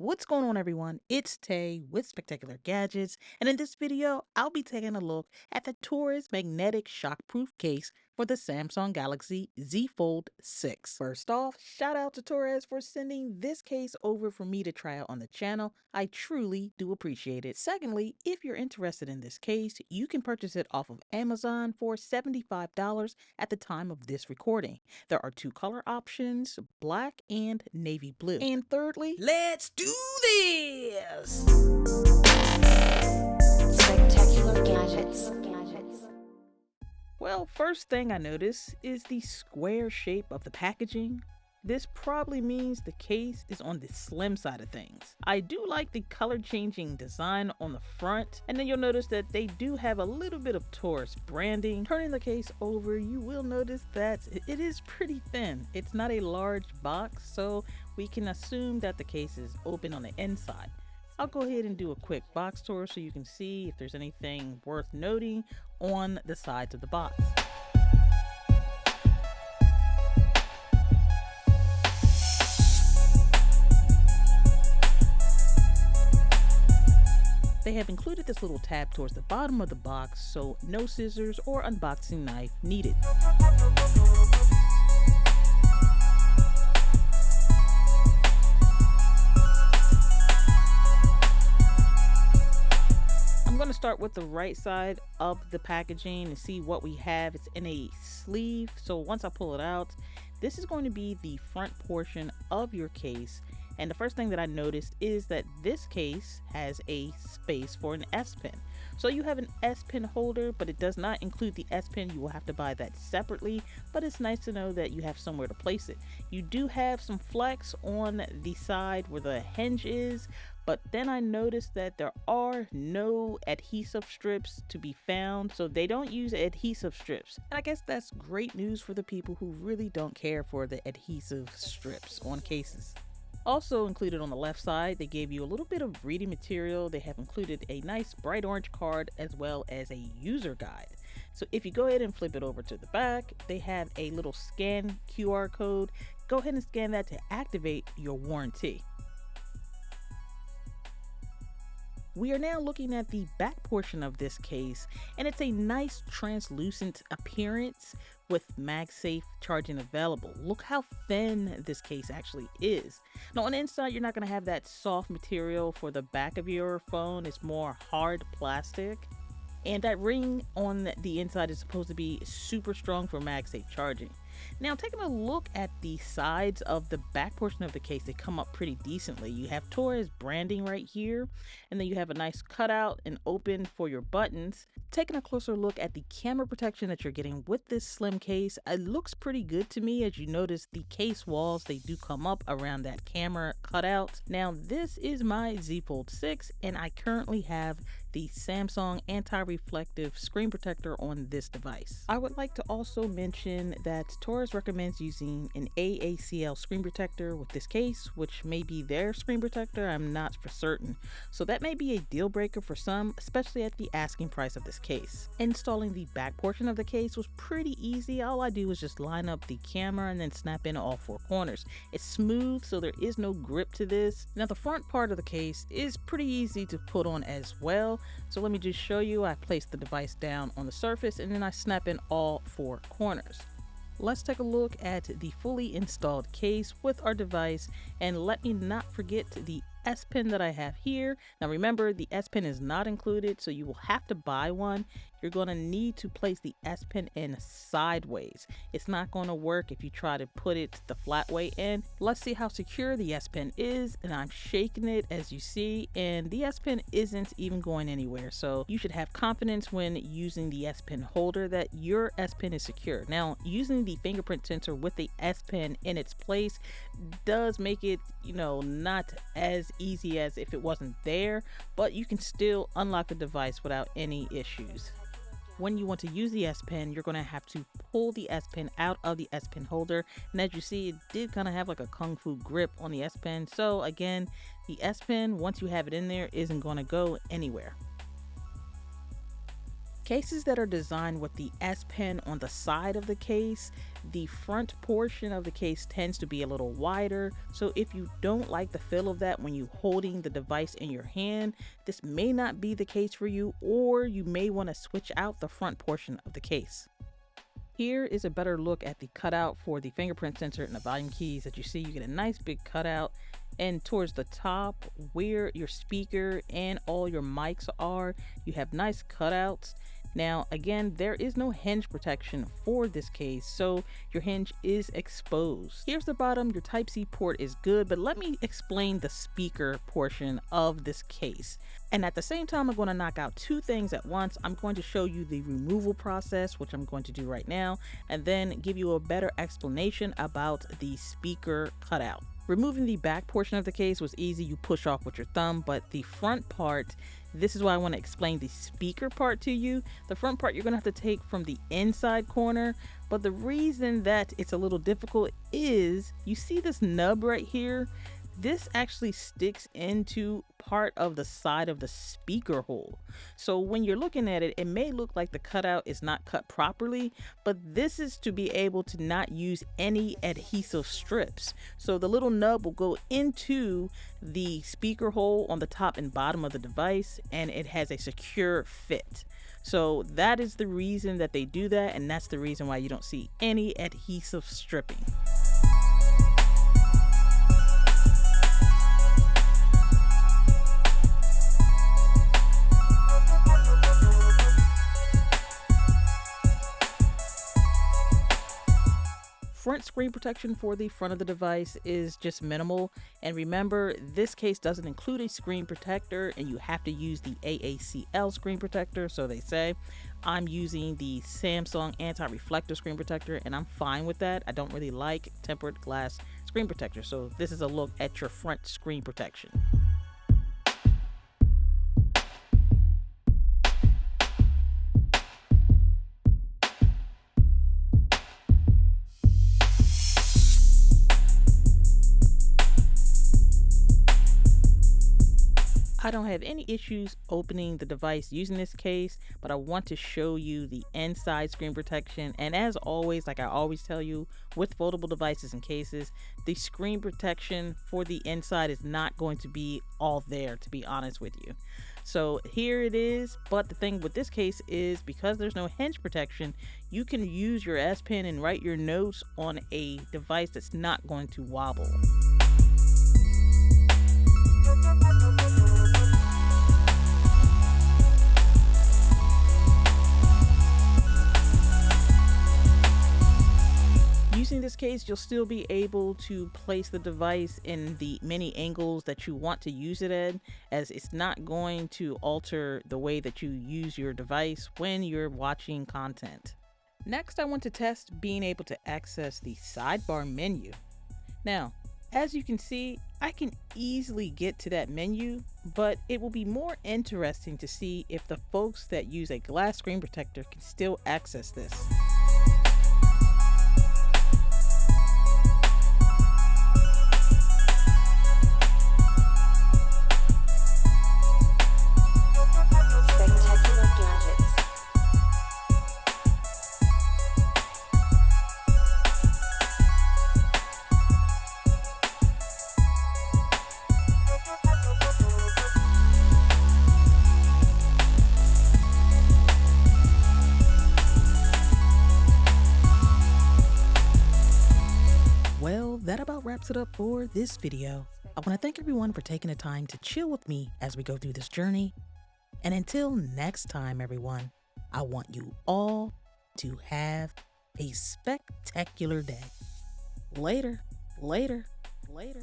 What's going on, everyone? It's Tay with Spectacular Gadgets, and in this video, I'll be taking a look at the Torras Magnetic Shockproof Case for the Samsung Galaxy Z Fold6. First off, shout out to Torras for sending this case over for me to try out on the channel. I truly do appreciate it. Secondly, if you're interested in this case, you can purchase it off of Amazon for $75 at the time of this recording. There are two color options, black and navy blue. And thirdly, let's do this! Spectacular Gadgets. Well, first thing I notice is the square shape of the packaging. This probably means the case is on the slim side of things. I do like the color changing design on the front, and then you'll notice that they do have a little bit of Torras branding. Turning the case over, you will notice that it is pretty thin. It's not a large box, so we can assume that the case is open on the inside. I'll go ahead and do a quick box tour so you can see if there's anything worth noting on the sides of the box. They have included this little tab towards the bottom of the box, so no scissors or unboxing knife needed. I'm going to start with the right side of the packaging and see what we have. It's in a sleeve, so once I pull it out, this is going to be the front portion of your case. And the first thing that I noticed is that this case has a space for an S Pen. So you have an S Pen holder, but it does not include the S Pen. You will have to buy that separately, but it's nice to know that you have somewhere to place it. You do have some flex on the side where the hinge is, but then I noticed that there are no adhesive strips to be found, so they don't use adhesive strips. And I guess that's great news for the people who really don't care for the adhesive strips on cases. Also included on the left side, they gave you a little bit of reading material. They have included a nice bright orange card as well as a user guide. So if you go ahead and flip it over to the back, they have a little scan QR code. Go ahead and scan that to activate your warranty. We are now looking at the back portion of this case, and it's a nice translucent appearance with MagSafe charging available. Look how thin this case actually is. Now on the inside, you're not going to have that soft material for the back of your phone. It's more hard plastic. And that ring on the inside is supposed to be super strong for MagSafe charging. Now taking a look at the sides of the back portion of the case, they come up pretty decently. You have Torras branding right here, and then you have a nice cutout and open for your buttons. Taking a closer look at the camera protection that you're getting with this slim case, it looks pretty good to me. As you notice, the case walls, they do come up around that camera cutout. Now this is my Z Fold6, and I currently have the Samsung anti-reflective screen protector on this device. I would like to also mention that Torras recommends using an AACL screen protector with this case, which may be their screen protector. I'm not for certain. So that may be a deal breaker for some, especially at the asking price of this case. Installing the back portion of the case was pretty easy. All I do is just line up the camera and then snap in all four corners. It's smooth, so there is no grip to this. Now the front part of the case is pretty easy to put on as well. So let me just show you. I place the device down on the surface and then I snap in all four corners. Let's take a look at the fully installed case with our device, and let me not forget the S Pen that I have here. Now remember, the S Pen is not included, so you will have to buy one. You're going to need to place the S Pen in sideways. It's not going to work if you try to put it the flat way in. Let's see how secure the S Pen is, and I'm shaking it as you see, and the S Pen isn't even going anywhere. So you should have confidence when using the S Pen holder that your S Pen is secure. Now using the fingerprint sensor with the S Pen in its place does make it, not as easy as if it wasn't there, but you can still unlock the device without any issues. When you want to use the S Pen, you're going to have to pull the S Pen out of the S Pen holder, and as you see, it did kind of have like a kung fu grip on the S Pen. So again, the S Pen, once you have it in there, isn't going to go anywhere. Cases that are designed with the S Pen on the side of the case, the front portion of the case tends to be a little wider. So if you don't like the feel of that when you're holding the device in your hand, this may not be the case for you, or you may want to switch out the front portion of the case. Here is a better look at the cutout for the fingerprint sensor and the volume keys. That you see, you get a nice big cutout, and towards the top where your speaker and all your mics are, you have nice cutouts. Now again, there is no hinge protection for this case, so your hinge is exposed. Here's the bottom. Your Type-C port is good, but let me explain the speaker portion of this case. And at the same time, I'm going to knock out two things at once. I'm going to show you the removal process, which I'm going to do right now, and then give you a better explanation about the speaker cutout. Removing the back portion of the case was easy. You push off with your thumb, but the front part, this is why I want to explain the speaker part to you. The front part you're going to have to take from the inside corner, but the reason that it's a little difficult is you see this nub right here. This actually sticks into part of the side of the speaker hole. So when you're looking at it, it may look like the cutout is not cut properly, but this is to be able to not use any adhesive strips. So the little nub will go into the speaker hole on the top and bottom of the device, and it has a secure fit. So that is the reason that they do that, and that's the reason why you don't see any adhesive stripping. Front screen protection for the front of the device is just minimal, and remember, this case doesn't include a screen protector, and you have to use the AACL screen protector, so they say. I'm using the Samsung anti-reflective screen protector, and I'm fine with that. I don't really like tempered glass screen protector, so this is a look at your front screen protection. I don't have any issues opening the device using this case, but I want to show you the inside screen protection. And as always, like I always tell you, with foldable devices and cases, the screen protection for the inside is not going to be all there, to be honest with you. So here it is, but the thing with this case is because there's no hinge protection, you can use your S Pen and write your notes on a device that's not going to wobble. Using this case, you'll still be able to place the device in the many angles that you want to use it in, as it's not going to alter the way that you use your device when you're watching content. Next, I want to test being able to access the sidebar menu. Now, as you can see, I can easily get to that menu, but it will be more interesting to see if the folks that use a glass screen protector can still access this. That about wraps it up for this video. I want to thank everyone for taking the time to chill with me as we go through this journey. And until next time, everyone, I want you all to have a spectacular day. Later, later, later.